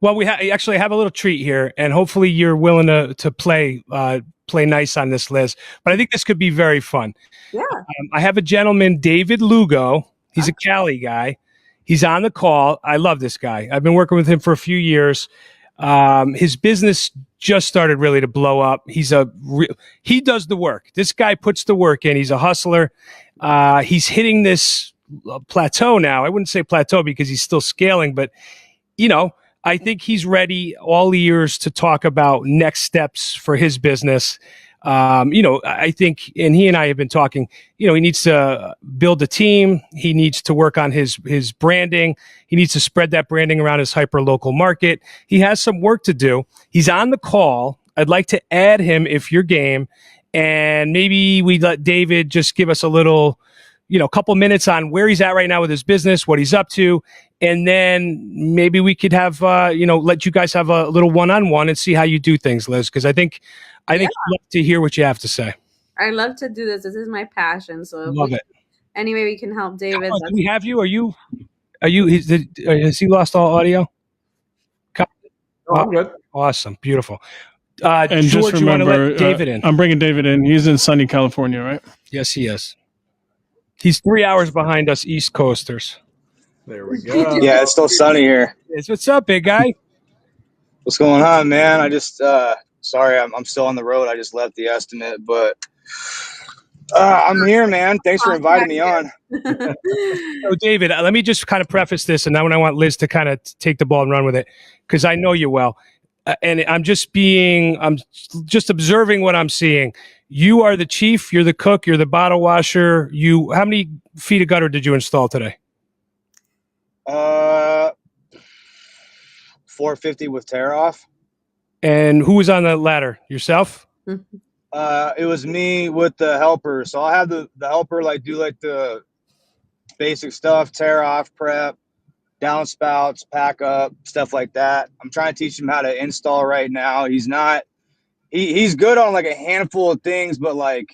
Well, we actually have a little treat here, and hopefully you're willing to play nice on this, Liz. But I think this could be very fun. Yeah. I have a gentleman, David Lugo. He's a Cali guy. He's on the call. I love this guy. I've been working with him for a few years. His business just started really to blow up. He does the work. This guy puts the work in. He's a hustler. He's hitting this plateau now. I wouldn't say plateau because he's still scaling, but I think he's ready, all ears, to talk about next steps for his business. I think, and he and I have been talking, he needs to build a team. He needs to work on his branding. He needs to spread that branding around his hyper local market. He has some work to do. He's on the call. I'd like to add him if you're game. And maybe we let David just give us a little, couple minutes on where he's at right now with his business, what he's up to. And then maybe we could have, let you guys have a little one-on-one and see how you do things, Liz. Because I think I'd love to hear what you have to say. I love to do this. This is my passion. So love it. Anyway, we can help David. Do we have you? Has he lost all audio? Oh, I'm good. Awesome. Beautiful. And George, just remember, David in. I'm bringing David in. He's in sunny California, right? Yes, he is. He's 3 hours behind us East Coasters. There we go. Yeah, it's still sunny here. What's up, big guy? What's going on, man? I just sorry, I'm still on the road. I just left the estimate, but I'm here, man. Thanks for inviting me on. So, David, let me just kind of preface this, and then I want Liz to kind of take the ball and run with it, because I know you well. And I'm just observing what I'm seeing. You are the chief, you're the cook, you're the bottle washer. How many feet of gutter did you install today? 450 with tear off. And who was on the ladder? Yourself? It was me with the helper. So I have the helper do the basic stuff, tear off, prep, downspouts, pack up, stuff like that. I'm trying to teach him how to install right now. He's good on a handful of things, but I'm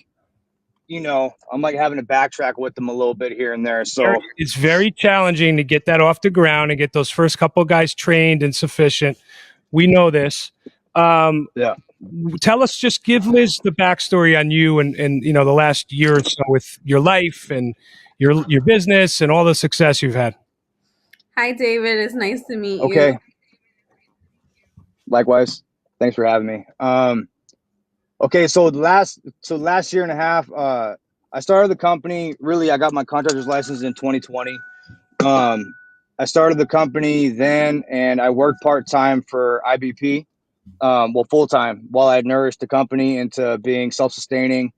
having to backtrack with them a little bit here and there. So it's very challenging to get that off the ground and get those first couple guys trained and sufficient. We know this. Yeah. Tell us, just give Liz the backstory on you and the last year or so with your life and your business and all the success you've had. Hi, David. It's nice to meet you. Okay. Likewise. Thanks for having me. Okay, so last year and a half, I started the company. Really, I got my contractor's license in 2020. I started the company then, and I worked part-time for IBP, full-time, while I nourished the company into being self-sustaining.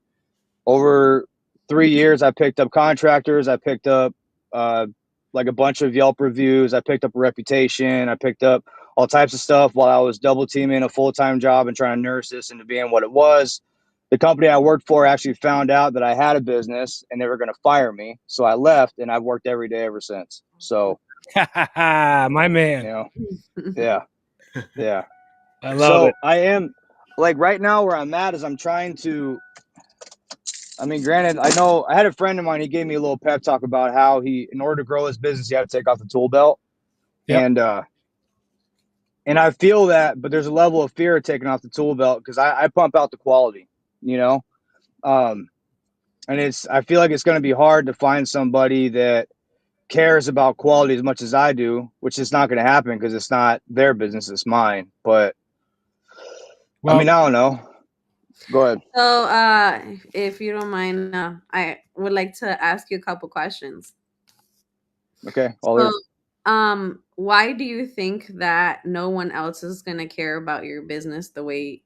Over 3 years, I picked up contractors. I picked up a bunch of Yelp reviews. I picked up a reputation. I picked up all types of stuff while I was double teaming a full-time job and trying to nurse this into being what it was. The company I worked for actually found out that I had a business and they were going to fire me. So I left, and I've worked every day ever since. So my man. Yeah. I love it. I am right now where I'm at is I'm trying to, granted, I know I had a friend of mine, he gave me a little pep talk about how in order to grow his business, he had to take off the tool belt. Yep. And I feel that, but there's a level of fear of taking off the tool belt because I pump out the quality, and I feel like it's going to be hard to find somebody that cares about quality as much as I do, which is not going to happen because it's not their business, it's mine. But I don't know. Go ahead. So, if you don't mind, I would like to ask you a couple questions. Okay. All ears. Why do you think that no one else is going to care about your business the way,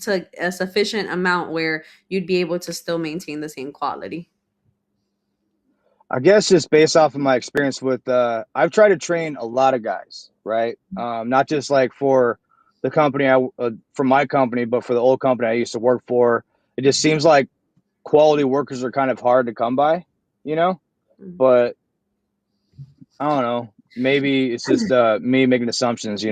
to a sufficient amount where you'd be able to still maintain the same quality? I guess just based off of my experience with, I've tried to train a lot of guys, right? Not just for the company, for my company, but for the old company I used to work for. It just seems like quality workers are kind of hard to come by, but I don't know. Maybe it's just me making assumptions,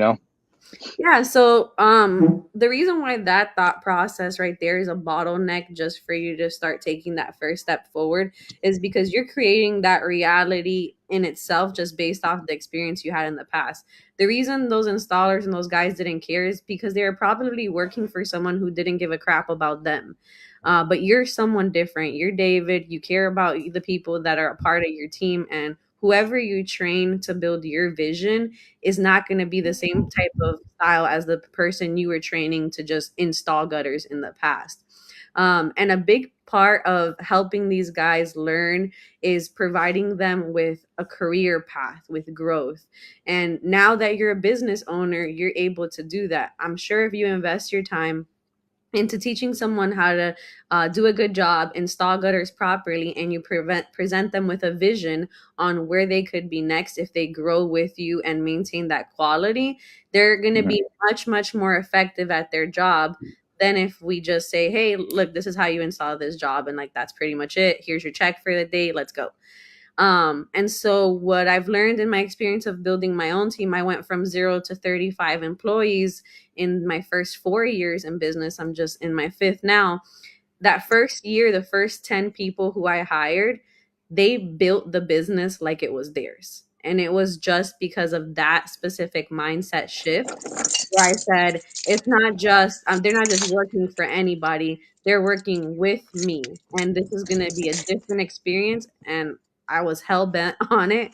Yeah, so the reason why that thought process right there is a bottleneck just for you to start taking that first step forward is because you're creating that reality in itself just based off the experience you had in the past. The reason those installers and those guys didn't care is because they were probably working for someone who didn't give a crap about them. But you're someone different. You're David. You care about the people that are a part of your team, and whoever you train to build your vision is not going to be the same type of style as the person you were training to just install gutters in the past. And a big part of helping these guys learn is providing them with a career path, with growth. And now that you're a business owner, you're able to do that. I'm sure if you invest your time into teaching someone how to do a good job, install gutters properly, and you present them with a vision on where they could be next if they grow with you and maintain that quality, they're going to be much, much more effective at their job than if we just say, hey, look, this is how you install this job. And like, that's pretty much it. Here's your check for the day. Let's go. And so what I've learned in my experience of building my own team, I went from 0 to 35 employees in my first 4 years in business. I'm just in my fifth now. That first year, the first 10 people who I hired, they built the business like it was theirs. And it was just because of that specific mindset shift where I said, it's not just, they're not just working for anybody, they're working with me. And this is going to be a different experience. And I was hell bent on it.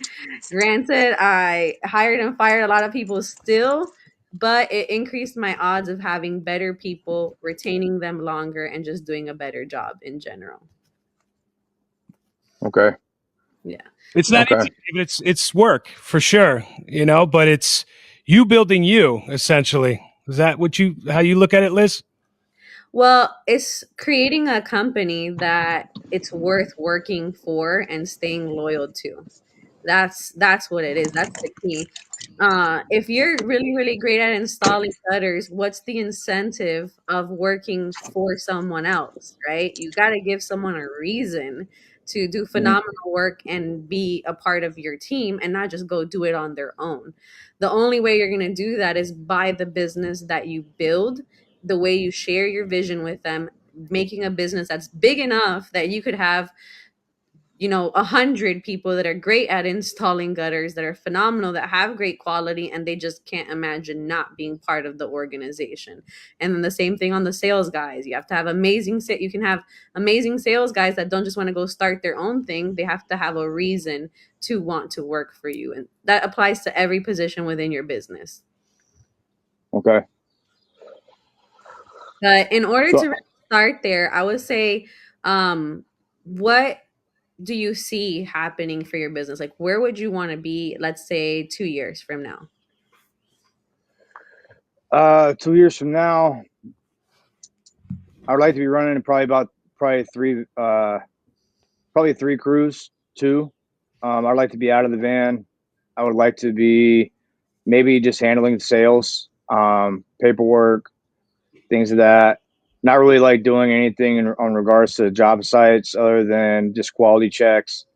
Granted, I hired and fired a lot of people still, but it increased my odds of having better people, retaining them longer, and just doing a better job in general. Okay. Yeah. It's not easy, but it's work for sure, you know, but it's you building you essentially. Is that how you look at it, Liz? Well, it's creating a company that it's worth working for and staying loyal to. That's what it is. That's the key. If you're really, really great at installing gutters, what's the incentive of working for someone else, right? You got to give someone a reason to do phenomenal work and be a part of your team and not just go do it on their own. The only way you're going to do that is by the business that you build, the way you share your vision with them, making a business that's big enough that you could have 100 people that are great at installing gutters, that are phenomenal, that have great quality, and they just can't imagine not being part of the organization. And then the same thing on the sales guys. You have to have you can have amazing sales guys that don't just want to go start their own thing. They have to have a reason to want to work for you. And that applies to every position within your business. Okay. But in order to start there, I would say, what do you see happening for your business? Like, where would you want to be, let's say 2 years from now? 2 years from now, I would like to be running probably three crews, two. I'd like to be out of the van. I would like to be maybe just handling sales, paperwork, things of that. Not really like doing anything on regards to job sites other than just quality checks.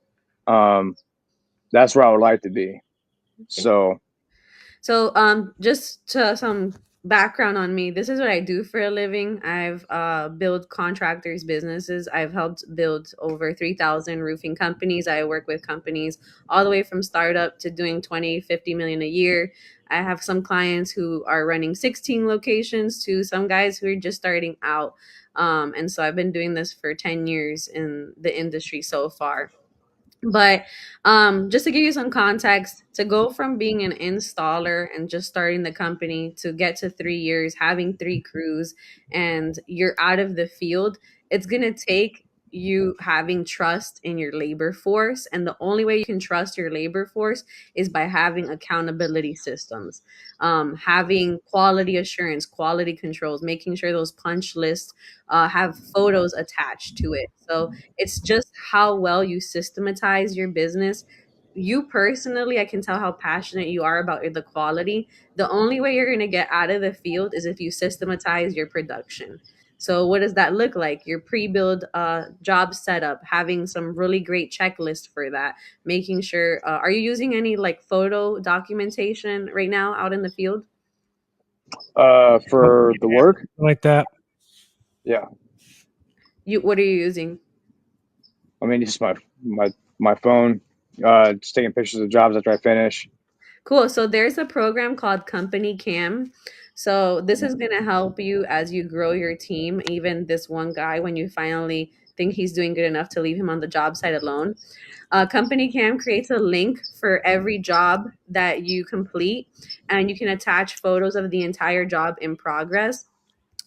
That's where I would like to be. Okay. So just to some background on me, this is what I do for a living. I've built contractors' businesses. I've helped build over 3,000 roofing companies. I work with companies all the way from startup to doing 20, 50 million a year. I have some clients who are running 16 locations to some guys who are just starting out. And so I've been doing this for 10 years in the industry so far. But just to give you some context, to go from being an installer and just starting the company to get to 3 years, having three crews, and you're out of the field, it's going to take you having trust in your labor force. And the only way you can trust your labor force is by having accountability systems, having quality assurance, quality controls, making sure those punch lists have photos attached to it. So it's just how well you systematize your business. You personally, I can tell how passionate you are about the quality. The only way you're going to get out of the field is if you systematize your production. So what does that look like? Your pre-build job setup, having some really great checklist for that, making sure, are you using any like photo documentation right now out in the field? For the work, like that. yeah. What are you using? I mean, it's my phone. Just taking pictures of jobs after I finish. Cool. So there's a program called Company Cam. So this is going to help you as you grow your team. Even this one guy, when you finally think he's doing good enough to leave him on the job site alone. Company Cam creates a link for every job that you complete, and you can attach photos of the entire job in progress.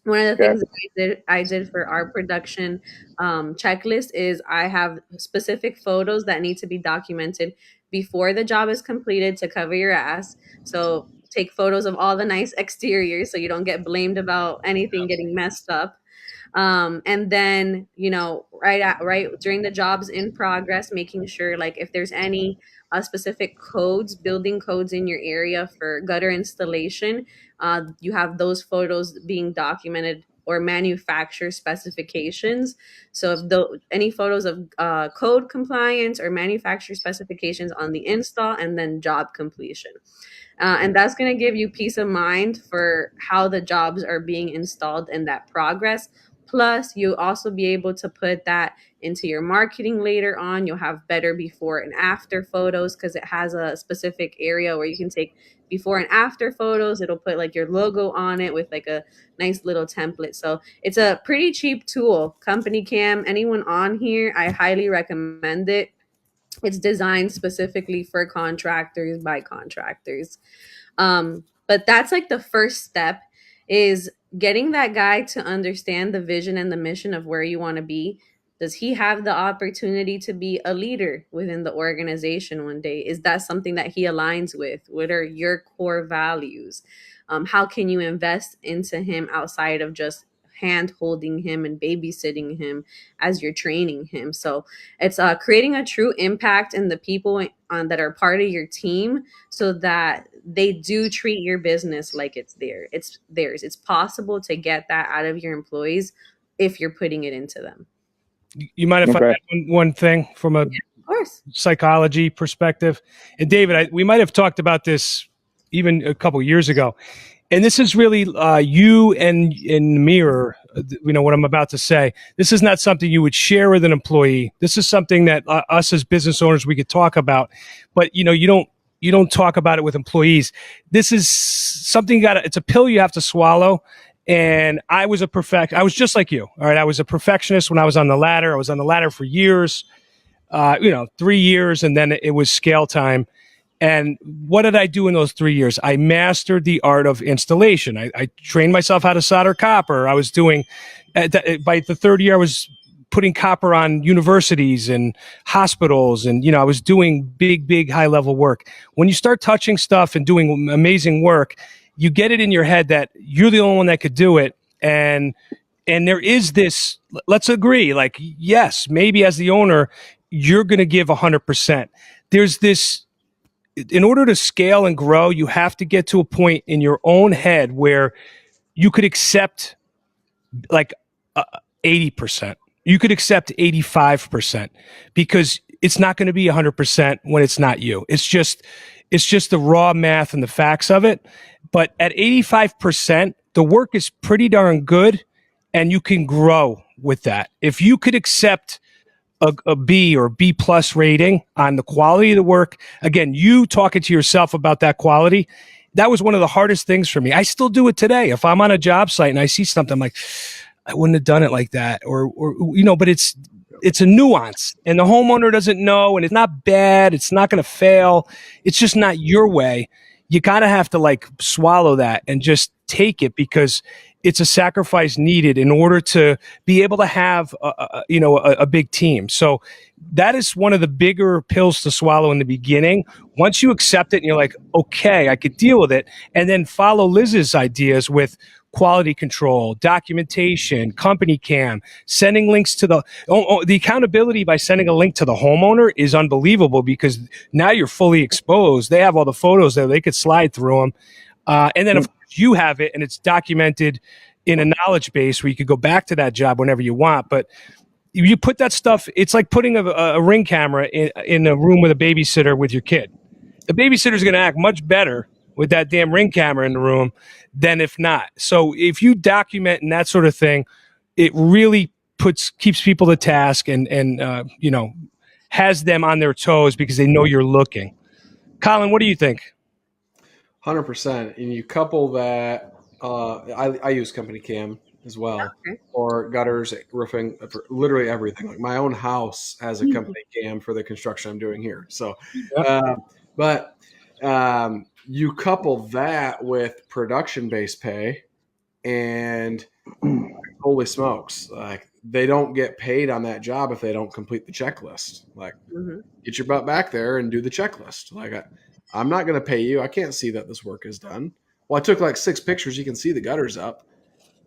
One of the Okay. things that I did for our production checklist is I have specific photos that need to be documented before the job is completed to cover your ass. So take photos of all the nice exteriors so you don't get blamed about anything getting messed up. And then right during the jobs in progress, making sure like if there's any specific codes, building codes in your area for gutter installation, you have those photos being documented, or manufacturer specifications. So if any photos of code compliance or manufacturer specifications on the install, and then job completion. And that's going to give you peace of mind for how the jobs are being installed in that progress. Plus, you'll also be able to put that into your marketing later on. You'll have better before and after photos because it has a specific area where you can take before and after photos. It'll put like your logo on it with like a nice little template. So it's a pretty cheap tool. Company Cam, anyone on here, I highly recommend it. It's designed specifically for contractors by contractors. But that's like the first step, is getting that guy to understand the vision and the mission of where you want to be. Does he have the opportunity to be a leader within the organization one day? Is that something that he aligns with? What are your core values? How can you invest into him outside of just hand holding him and babysitting him as you're training him? So it's creating a true impact in the people that are part of your team, so that they do treat your business like it's theirs. It's possible to get that out of your employees if you're putting it into them. You mind if I add one thing from a psychology perspective? And David, we might have talked about this even a couple of years ago. And this is really you and in the mirror, what I'm about to say. This is not something you would share with an employee. This is something that us as business owners, we could talk about. But, you don't talk about it with employees. This is something it's a pill you have to swallow. And I was just like you. All right. I was a perfectionist when I was on the ladder. I was on the ladder for years, 3 years, and then it was scale time. And what did I do in those 3 years? I mastered the art of installation. I trained myself how to solder copper. I was doing, by the third year, I was putting copper on universities and hospitals. And, I was doing big, high level work. When you start touching stuff and doing amazing work, you get it in your head that you're the only one that could do it. And there is this, let's agree, like, yes, maybe as the owner, you're going to give 100%. There's this, in order to scale and grow, you have to get to a point in your own head where you could accept like 80%. You could accept 85% because it's not going to be 100% when it's not you. It's just the raw math and the facts of it. But at 85%, the work is pretty darn good, and you can grow with that. If you could accept a B or B plus rating on the quality of the work, again, you talking to yourself about that quality, that was one of the hardest things for me. I still do it today. If I'm on a job site and I see something, I'm like, I wouldn't have done it like that, or but it's a nuance, and the homeowner doesn't know, and it's not bad. It's not going to fail. It's just not your way. You gotta have to like swallow that and just take it, because it's a sacrifice needed in order to be able to have a big team. So that is one of the bigger pills to swallow in the beginning. Once you accept it and you're like, okay, I could deal with it, and then follow Liz's ideas with quality control, documentation, company cam, sending links to the accountability by sending a link to the homeowner is unbelievable, because now you're fully exposed. They have all the photos there. They could slide through them. And then of course you have it, and it's documented in a knowledge base where you could go back to that job whenever you want. But you put that stuff, it's like putting a Ring camera in a room with a babysitter with your kid. The babysitter is going to act much better with that damn Ring camera in the room than if not. So if you document and that sort of thing, it really keeps people to task and has them on their toes because they know you're looking. Colin, what do you think? 100%. And you couple that, I use company cam as well, for gutters, roofing, literally everything. Like my own house has a company cam for the construction I'm doing here. So, but you couple that with production-based pay, and holy smokes, like they don't get paid on that job if they don't complete the checklist. Like, get your butt back there and do the checklist. Like, I'm not going to pay you. I can't see that this work is done. Well, I took like 6 pictures. You can see the gutters up.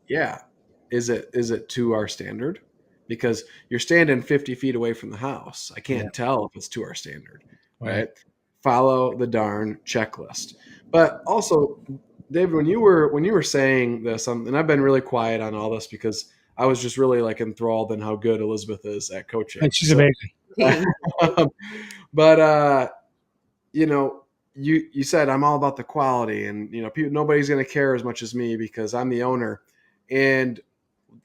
Yeah. Is it to our standard? Because you're standing 50 feet away from the house. I can't tell if it's to our standard, right? Follow the darn checklist. But also, David, when you were saying this, and I've been really quiet on all this because I was just really like enthralled in how good Elizabeth is at coaching. And she's amazing. But you said I'm all about the quality, and nobody's going to care as much as me because I'm the owner, and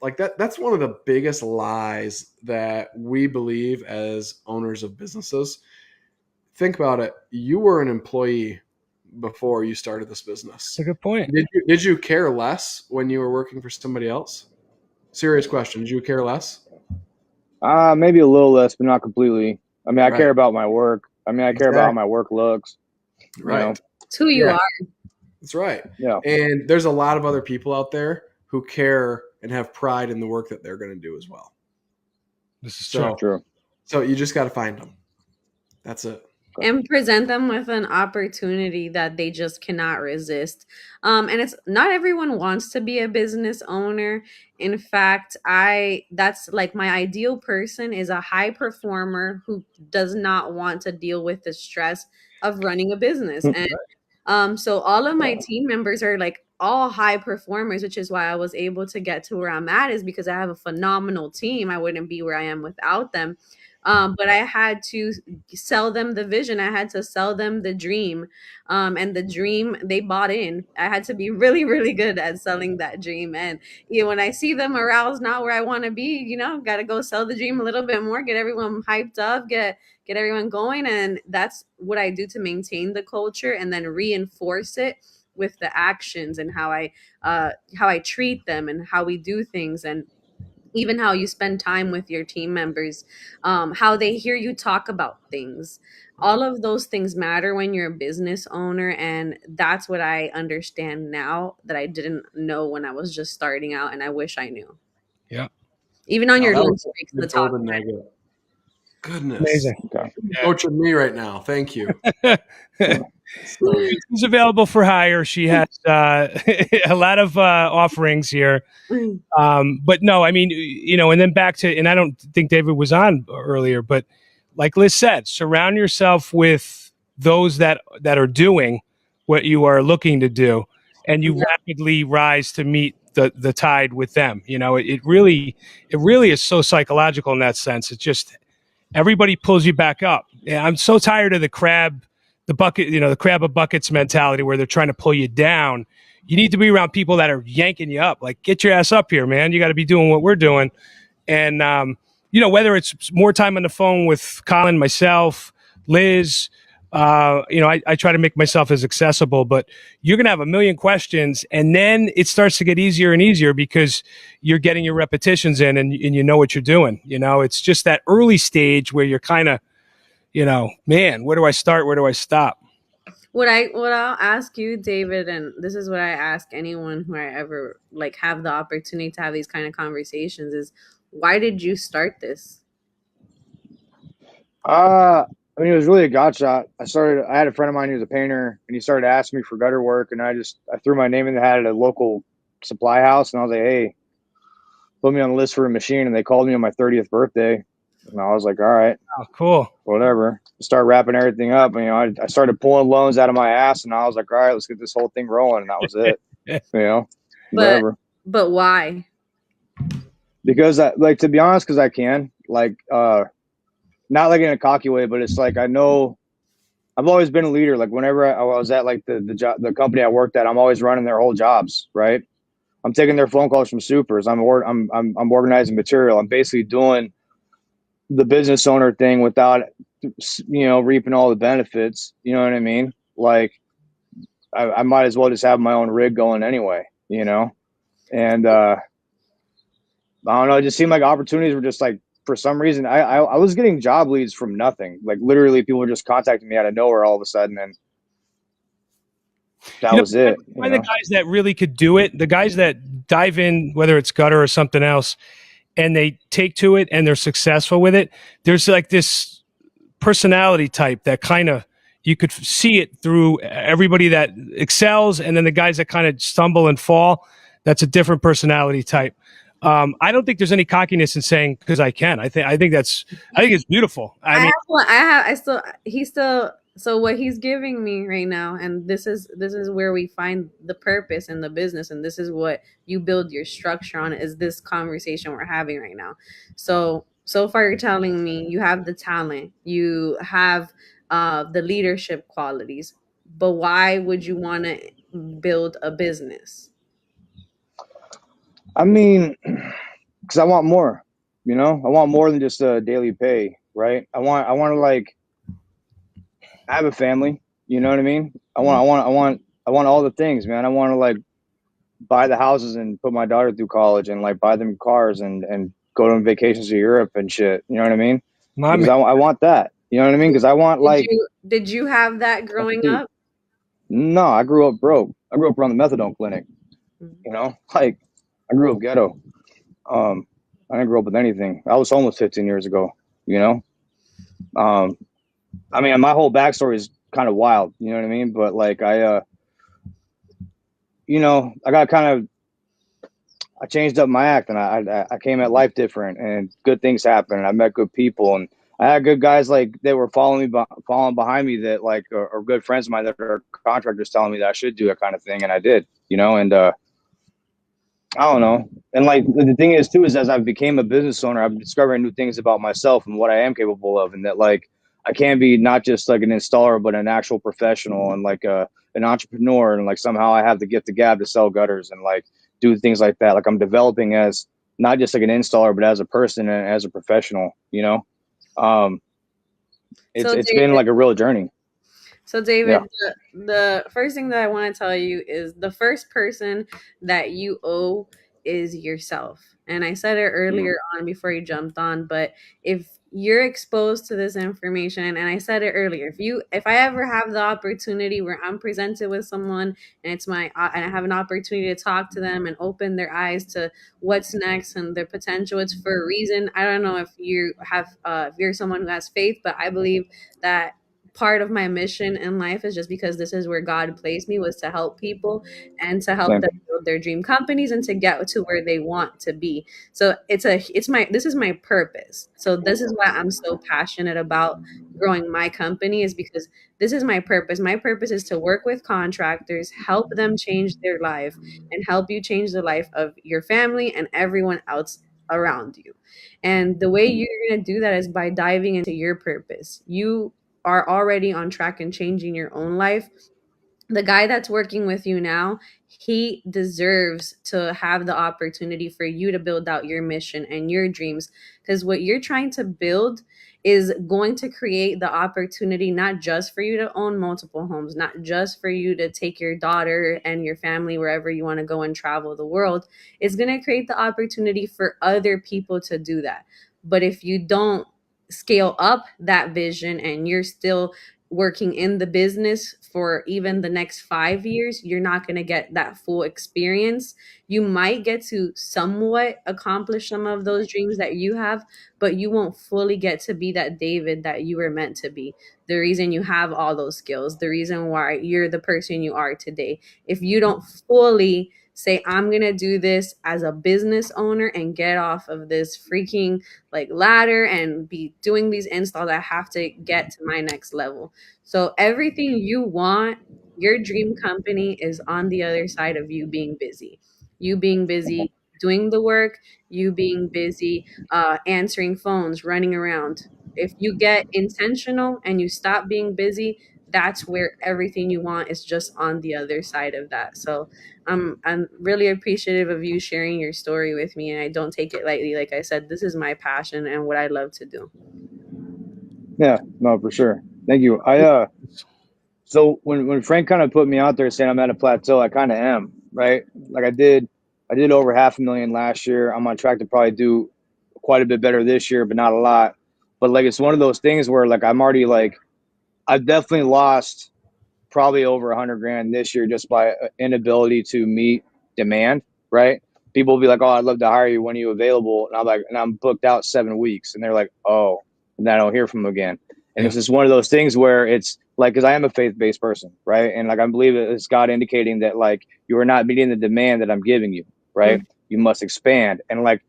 like that's one of the biggest lies that we believe as owners of businesses. Think about it. You were an employee before you started this business. That's a good point. Did you care less when you were working for somebody else? Serious question. Did you care less? Maybe a little less, but not completely. I mean, I care about my work. I mean, I care about how my work looks. Right. It's who you are. That's right. Yeah. And there's a lot of other people out there who care and have pride in the work that they're going to do as well. This is true. So you just got to find them. That's it. And present them with an opportunity that they just cannot resist. And it's not everyone wants to be a business owner. In fact, that's like my ideal person is a high performer who does not want to deal with the stress of running a business. And so all of my team members are like all high performers, which is why I was able to get to where I'm at, is because I have a phenomenal team. I wouldn't be where I am without them. But I had to sell them the vision. I had to sell them the dream. And the dream, they bought in. I had to be really, really good at selling that dream. And when I see them aroused, not where I want to be, got to go sell the dream a little bit more, get everyone hyped up, get everyone going. And that's what I do to maintain the culture and then reinforce it with the actions and how I treat them and how we do things, and even how you spend time with your team members, how they hear you talk about things. All of those things matter when you're a business owner. And that's what I understand now that I didn't know when I was just starting out, and I wish I knew. Yeah. Even on your lunch breaks, the talk. Goodness. Amazing. Coaching me right now. Thank you. She's available for hire. She has a lot of offerings here. But no, I mean, and then back to, and I don't think David was on earlier, but like Liz said, surround yourself with those that are doing what you are looking to do, and you rapidly rise to meet the tide with them. It really is so psychological in that sense. It's just, everybody pulls you back up. Yeah, I'm so tired of the crab of buckets mentality where they're trying to pull you down. You need to be around people that are yanking you up. Like, get your ass up here, man. You got to be doing what we're doing. And, whether it's more time on the phone with Colin, myself, Liz, I try to make myself as accessible, but you're going to have a million questions, and then it starts to get easier and easier because you're getting your repetitions in and you know what you're doing. It's just that early stage where you're kind of, man, where do I start? Where do I stop? What I'll ask you, David, and this is what I ask anyone who I ever have the opportunity to have these kind of conversations, is why did you start this? I mean, it was really a God shot. I had a friend of mine who was a painter, and he started asking me for gutter work, and I threw my name in the hat at a local supply house, and I was like, hey, put me on the list for a machine, and they called me on my 30th birthday. And I was like, all right. Oh, cool. Whatever. Start wrapping everything up. I started pulling loans out of my ass, and I was like, all right, let's get this whole thing rolling. And that was it. Whatever. But why? Because to be honest, because I can, not like in a cocky way, but it's like, I know I've always been a leader. Like whenever I was at like the company I worked at, I'm always running their whole jobs, right? I'm taking their phone calls from supers. I'm organizing material. I'm basically doing the business owner thing without reaping all the benefits. You know what I mean? Like I might as well just have my own rig going anyway. And I don't know. It just seemed like opportunities were just like for some reason I was getting job leads from nothing. Like literally, people were just contacting me out of nowhere all of a sudden, and that was it. Find the guys that really could do it, the guys that dive in, whether it's gutter or something else, and they take to it and they're successful with it. There's like this personality type that kind of, you could see it through everybody that excels, and then the guys that kind of stumble and fall. That's a different personality type. I don't think there's any cockiness in saying because I can. I think it's beautiful. So what he's giving me right now, and this is where we find the purpose in the business, and this is what you build your structure on, is this conversation we're having right now. So far you're telling me you have the talent, you have the leadership qualities, but why would you want to build a business? I mean, because I want more. I want more than just a daily pay, right? I want to like have a family. You know what I mean? I want all the things, man. I want to like buy the houses and put my daughter through college and like buy them cars and go on vacations to Europe and shit. You know what I mean? Because I want that. You know what I mean? Because I want Did you have that growing up? No, I grew up broke. I grew up around the methadone clinic. Like I grew up ghetto. I didn't grow up with anything. I was homeless 15 years ago. I mean, my whole backstory is kind of wild. You know what I mean? But like I got I changed up my act, and I came at life different, and good things happened, and I met good people, and I had good guys like they were following behind me that like are good friends of mine that are contractors telling me that I should do that kind of thing, and I did, and I don't know. And like the thing is too, is as I became a business owner, I'm discovering new things about myself and what I am capable of, and that like I can be not just like an installer, but an actual professional and like an entrepreneur, and like somehow I have the gift of gab to sell gutters and like do things like that. Like I'm developing as not just like an installer, but as a person and as a professional. It's been like a real journey. So David, the first thing that I want to tell you is the first person that you owe is yourself. And I said it earlier on before you jumped on, but if you're exposed to this information, and I said it earlier, if I ever have the opportunity where I'm presented with someone and and I have an opportunity to talk to them and open their eyes to what's next and their potential, it's for a reason. I don't know if if you're someone who has faith, but I believe that part of my mission in life is just because this is where God placed me, was to help people and to help them build their dream companies and to get to where they want to be. So this is my purpose. So this is why I'm so passionate about growing my company, is because this is my purpose. My purpose is to work with contractors, help them change their life, and help you change the life of your family and everyone else around you. And the way you're going to do that is by diving into your purpose. You are already on track and changing your own life. The guy that's working with you now, he deserves to have the opportunity for you to build out your mission and your dreams, because what you're trying to build is going to create the opportunity not just for you to own multiple homes, not just for you to take your daughter and your family wherever you want to go and travel the world. It's going to create the opportunity for other people to do that. But if you don't scale up that vision and you're still working in the business for even the next 5 years, you're not going to get that full experience. You might get to somewhat accomplish some of those dreams that you have, but you won't fully get to be that David that you were meant to be. The reason you have all those skills, the reason why you're the person you are today. If you don't fully say, I'm going to do this as a business owner and get off of this freaking like ladder and be doing these installs, I have to get to my next level. So everything you want, your dream company is on the other side of you being busy. You being busy doing the work, you being busy answering phones, running around. If you get intentional and you stop being busy, that's where everything you want is just on the other side of that. So I'm really appreciative of you sharing your story with me, and I don't take it lightly. Like I said, this is my passion and what I love to do. Yeah, no, for sure. Thank you. So when Frank kind of put me out there saying I'm at a plateau, I kind of am, right? Like I did over 500,000 last year. I'm on track to probably do quite a bit better this year, but not a lot. But like, it's one of those things where like, I'm already like, I've definitely lost probably over 100 grand this year just by inability to meet demand, right? People will be like, oh, I'd love to hire you. When are you available? And I'm like, and I'm booked out 7 weeks. And they're like, oh, and then I don't hear from them again. And it's just one of those things where it's like, because I am a faith-based person, right? And like, I believe it's God indicating that like, you are not meeting the demand that I'm giving you, right? Mm-hmm. You must expand. And like,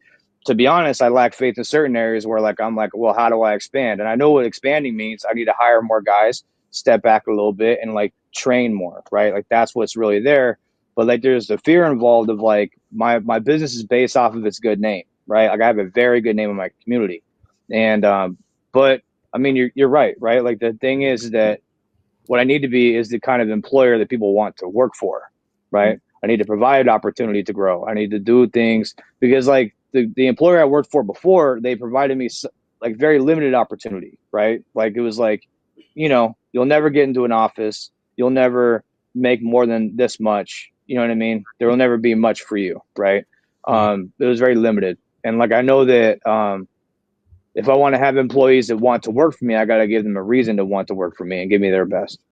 to be honest, I lack faith in certain areas where like, I'm like, well, how do I expand? And I know what expanding means. I need to hire more guys, step back a little bit, and like train more, right? Like that's what's really there. But like there's the fear involved of like my business is based off of its good name, right? Like I have a very good name in my community. And but I mean you're right? Like the thing is that what I need to be is the kind of employer that people want to work for, right? I need to provide opportunity to grow. I need to do things because like the employer I worked for before, they provided me like very limited opportunity, right? Like it was like, you know, you'll never get into an office. You'll never make more than this much. You know what I mean? There will never be much for you, right? It was very limited. And like, I know that if I want to have employees that want to work for me, I got to give them a reason to want to work for me and give me their best.